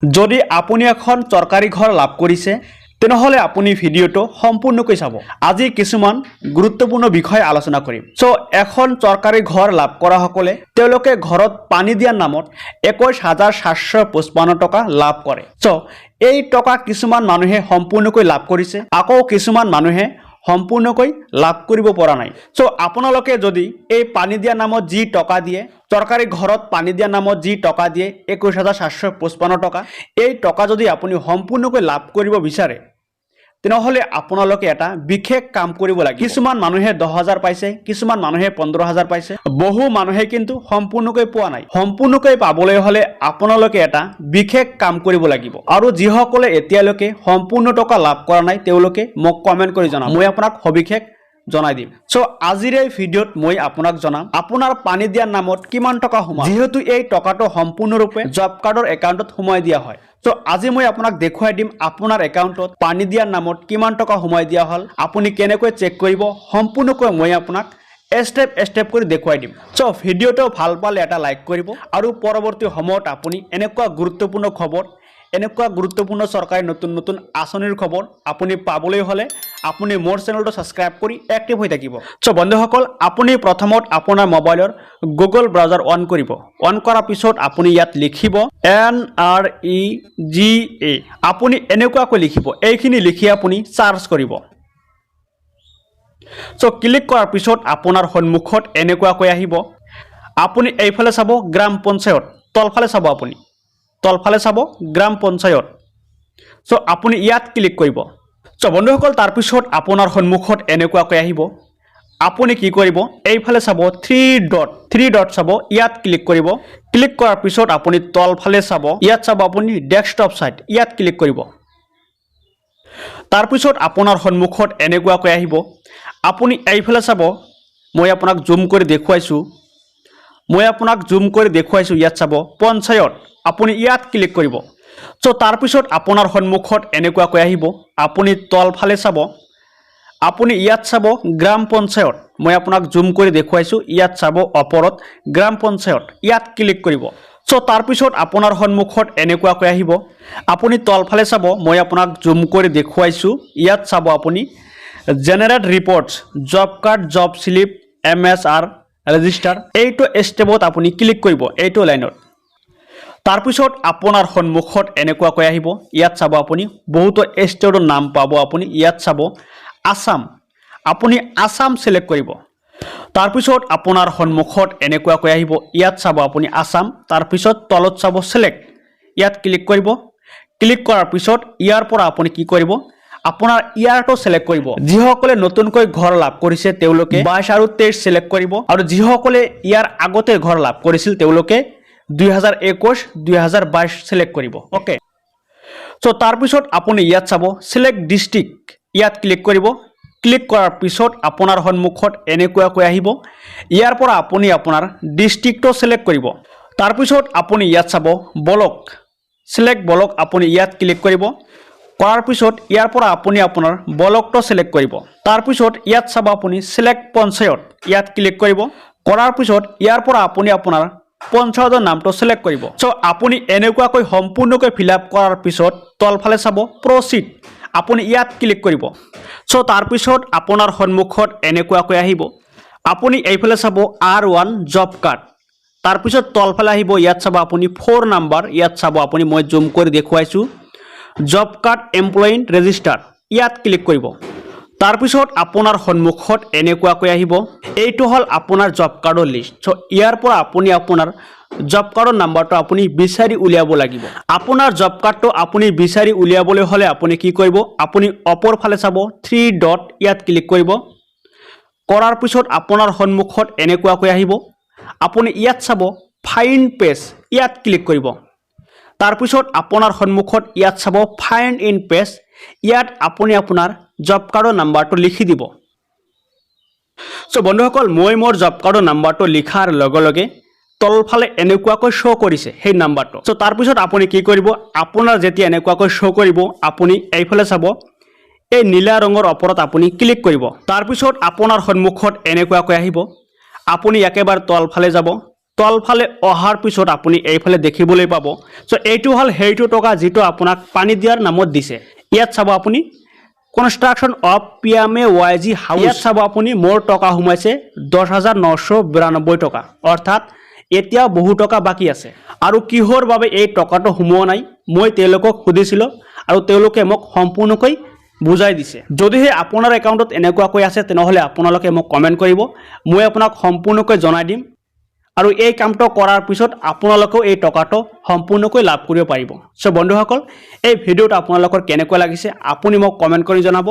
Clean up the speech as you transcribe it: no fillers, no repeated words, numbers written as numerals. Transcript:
যদি আপুনি এখন চৰকাৰী ঘৰ লাভ কৰিছে তেনেহলে আপুনি ভিডিওটো সম্পূৰ্ণকৈ চাব। আজি কিছুমান গুৰুত্বপূৰ্ণ বিষয় আলোচনা কৰিম। এখন চৰকাৰী ঘৰ লাভ কৰা সকলে তেওঁলোকে ঘৰত পানী দিয়াৰ নামত 21,755 টকা লাভ কৰে। এই টকা কিছুমান মানুহে সম্পূৰ্ণকৈ লাভ কৰিছে, আকৌ কিছুমান মানুহে সম্পূৰ্ণকৈ লাভ কৰিব পৰা নাই। আপোনালোকে যদি এই পানী দিয়াৰ নামত যি টকা দিয়ে, চৰকাৰী ঘৰত পানী দিয়াৰ নামত যি টকা দিয়ে 21,755 টকা, এই টকা যদি আপুনি সম্পূৰ্ণকৈ লাভ কৰিব বিচাৰে তেনেহলে আপোনালোকে এটা বিশেষ কাম কৰিব লাগে। কিছুমান মানুহে 10,000 পাইছে, কিছুমান মানুহে 15,000 পাইছে, বহু মানুহে কিন্তু সম্পূৰ্ণকৈ পোৱা নাই। সম্পূৰ্ণকৈ পাবলৈ হলে আপোনালোকে এটা বিশেষ কাম কৰিব লাগিব। আৰু যিসকলে এতিয়ালৈকে সম্পূৰ্ণ টকা লাভ কৰা নাই তেওঁলোকে মোক কমেন্ট কৰি জনাব, মই আপোনাক সবিশেষ জনাই দিম। আজিৰ এই ভিডিঅ'ত মই আপোনাক জনাম আপোনাৰ পানী দিয়াৰ নামত কিমান টকা সোমায়, যেহেতু এই টকাটো সম্পূৰ্ণৰূপে জব কাৰ্ডৰ একাউণ্টত সোমাই দিয়া হয়। আজি মই আপোনাক দেখুৱাই দিম আপোনাৰ একাউণ্টত পানী দিয়াৰ নামত কিমান টকা সোমাই দিয়া হ'ল, আপুনি কেনেকৈ চেক কৰিব, সম্পূৰ্ণকৈ মই আপোনাক স্টেপ কৰি দেখুৱাই দিম। ভিডিঅ'টো ভাল পালে এটা লাইক কৰিব আৰু পৰৱৰ্তী সময়ত আপুনি এনেকুৱা গুৰুত্বপূৰ্ণ খবৰ, এনেকুৱা গুৰুত্বপূৰ্ণ চৰকাৰী নতুন নতুন আঁচনিৰ খবৰ আপুনি পাবলৈ হলে আপুনি মোৰ চেনেলটো ছাবস্ক্ৰাইব কৰি এক্টিভ হৈ থাকিব। বন্ধুসকল, আপুনি প্ৰথমত আপোনাৰ মোবাইলৰ গুগল ব্ৰাউজাৰ অন কৰিব। অন কৰাৰ পিছত আপুনি ইয়াত লিখিব NREGA। আপুনি এনেকুৱাকৈ লিখিব, এইখিনি লিখি আপুনি চাৰ্চ কৰিব। ক্লিক কৰাৰ পিছত আপোনাৰ সন্মুখত এনেকুৱাকৈ আহিব। আপুনি এইফালে চাব গ্ৰাম পঞ্চায়ত, তলফালে চাব, আপুনি তলফালে চাব গ্ৰাম পঞ্চায়ত। আপুনি ইয়াত ক্লিক কৰিব। বন্ধুসকল, তাৰপিছত আপোনাৰ সন্মুখত এনেকুৱাকৈ আহিব। আপুনি কি কৰিব, এইফালে চাব থ্ৰী ডট চাব, ইয়াত ক্লিক কৰিব। ক্লিক কৰাৰ পিছত আপুনি তলফালে চাব, ইয়াত চাব আপুনি ডেস্কটপ সাইট, ইয়াত ক্লিক কৰিব। তাৰপিছত আপোনাৰ সন্মুখত এনেকুৱাকৈ আহিব। আপুনি এইফালে চাব, মই আপোনাক জুম কৰি দেখুৱাইছোঁ, ইয়াত চাব পঞ্চায়ত, আপুনি ইয়াত ক্লিক কৰিব। তাৰপিছত আপোনাৰ সন্মুখত এনেকুৱাকৈ আহিব। আপুনি তলফালে চাব, আপুনি ইয়াত চাব গ্ৰাম পঞ্চায়ত, মই আপোনাক জুম কৰি দেখুৱাইছোঁ, ইয়াত চাব ওপৰত গ্ৰাম পঞ্চায়ত, ইয়াত ক্লিক কৰিব। তাৰপিছত আপোনাৰ সন্মুখত এনেকুৱাকৈ আহিব। আপুনি তলফালে চাব, মই আপোনাক জুম কৰি দেখুৱাইছোঁ, ইয়াত চাব আপুনি generate reports, job card, job slip, MSR register, এইটো ষ্টেপত আপুনি ক্লিক কৰিব, এইটো লাইনত। তাৰপিছত আপোনাৰ সন্মুখত এনেকুৱাকৈ আহিব। ইয়াত চাব আপুনি বহুতো ষ্টেটৰ নাম পাব। আপুনি ইয়াত চাব আসাম, আপুনি আসাম চিলেক্ট কৰিব। তাৰপিছত আপোনাৰ সন্মুখত এনেকুৱাকৈ আহিব। ইয়াত চাব আপুনি আসাম, তাৰপিছত তলত চাব চিলেক্ট, ইয়াত ক্লিক কৰিব। ক্লিক কৰাৰ পিছত ইয়াৰ পৰা আপুনি কি কৰিব, আপোনাৰ ইয়াৰটো চিলেক্ট কৰিব। যিসকলে নতুনকৈ ঘৰ লাভ কৰিছে তেওঁলোকে 22 আৰু 23 চিলেক্ট কৰিব, আৰু যিসকলে ইয়াৰ আগতে ঘৰ লাভ কৰিছিল তেওঁলোকে 2021, 2022 চিলেক্ট কৰিব। অ'কে, তাৰপিছত আপুনি ইয়াত চাব চিলেক্ট ডিষ্ট্ৰিক্ট, ইয়াত ক্লিক কৰিব। ক্লিক কৰাৰ পিছত আপোনাৰ সন্মুখত এনেকুৱাকৈ আহিব। ইয়াৰ পৰা আপুনি আপোনাৰ ডিষ্ট্ৰিক্টটো চিলেক্ট কৰিব। তাৰপিছত আপুনি ইয়াত চাব ব্লক, চিলেক্ট ব্লক, আপুনি ইয়াত ক্লিক কৰিব। কৰাৰ পিছত ইয়াৰ পৰা আপুনি আপোনাৰ ব্লকটো চিলেক্ট কৰিব। তাৰপিছত ইয়াত চাব আপুনি চিলেক্ট পঞ্চায়ত, ইয়াত ক্লিক কৰিব। কৰাৰ পিছত ইয়াৰ পৰা আপুনি আপোনাৰ পঞ্চায়তৰ নামটো চিলেক্ট কৰিব। আপুনি এনেকুৱাকৈ সম্পূৰ্ণকৈ ফিল আপ কৰাৰ পিছত তলফালে চাব প্ৰচিড, আপুনি ইয়াত ক্লিক কৰিব। তাৰপিছত আপোনাৰ সন্মুখত এনেকুৱাকৈ আহিব। আপুনি এইফালে চাব R1 জব কাৰ্ড, তাৰপিছত তলফালে আহিব। ইয়াত চাব আপুনি 4 নাম্বাৰ, ইয়াত চাব আপুনি, মই জুম কৰি দেখুৱাইছোঁ, জব কাৰ্ড এমপ্লয়ী ৰেজিষ্টাৰ, ইয়াত ক্লিক কৰিব। তাৰপিছত আপোনাৰ সন্মুখত এনেকুৱাকৈ আহিব। এইটো হ'ল আপোনাৰ জব কাৰ্ডৰ লিষ্ট। ইয়াৰ পৰা আপুনি আপোনাৰ জব কাৰ্ডৰ নাম্বাৰটো আপুনি বিচাৰি উলিয়াব লাগিব। আপোনাৰ জব কাৰ্ডটো আপুনি বিচাৰি উলিয়াবলৈ হ'লে আপুনি কি কৰিব, আপুনি ওপৰ ফালে চাব 3 ডট, ইয়াত ক্লিক কৰিব। কৰাৰ পিছত আপোনাৰ সন্মুখত এনেকুৱাকৈ আহিব। আপুনি ইয়াত চাব ফাইণ্ড পেজ, ইয়াত ক্লিক কৰিব। তাৰপিছত আপোনাৰ সন্মুখত ইয়াত চাব ফাইণ্ড ইন পেজ, ইয়াত আপুনি আপোনাৰ জব কাৰ্ডৰ নাম্বাৰটো লিখি দিব। বন্ধুসকল, মই মোৰ জব কাৰ্ডৰ নাম্বাৰটো লিখাৰ লগে লগে তলফালে এনেকুৱাকৈ শ্ব' কৰিছে সেই নাম্বাৰটো। তাৰপিছত আপুনি কি কৰিব, আপোনাৰ যেতিয়া এনেকুৱাকৈ শ্ব' কৰিব আপুনি এইফালে চাব এই নীলা ৰঙৰ ওপৰত আপুনি ক্লিক কৰিব। তাৰপিছত আপোনাৰ সন্মুখত এনেকুৱাকৈ আহিব। আপুনি একেবাৰে তলফালে যাব, তলফালে অহাৰ পিছত আপুনি এইফালে দেখিবলৈ পাব সো এইটো হল সেইটো টকা যেটো আপোনাক পানী দিয়াৰ নামত দিছে ইয়াত চাব আপুনি কনষ্ট্ৰাকশন অফ Pmayg হাউস ইয়াত চাব আপুনি মোৰ টকা হুমাইছে 10992 টকা অৰ্থাৎ এতিয়া বহু টকা বাকি আছে আৰু কিহৰ বাবে এই টকাটো হুমোৱা নাই মই তেওঁলোকক সুধিছিল আৰু তেওঁলোকে মোক সম্পূৰ্ণকৈ বুজাই দিছে যদিহে আপোনাৰ একাউণ্টত এনেকুৱাকৈ আছে তেনেহলে আপোনালোকে মোক কমেন্ট কৰিব মই আপোনাক সম্পূৰ্ণকৈ জনাই দিম আৰু এই কামটো কৰাৰ পিছত আপোনালোকেও এই টকাটো সম্পূৰ্ণকৈ লাভ কৰিব পাৰিব সো বন্ধুসকল এই ভিডিওটো আপোনালোকৰ কেনেকুৱা লাগিছে আপুনি মোক কমেন্ট কৰি জনাব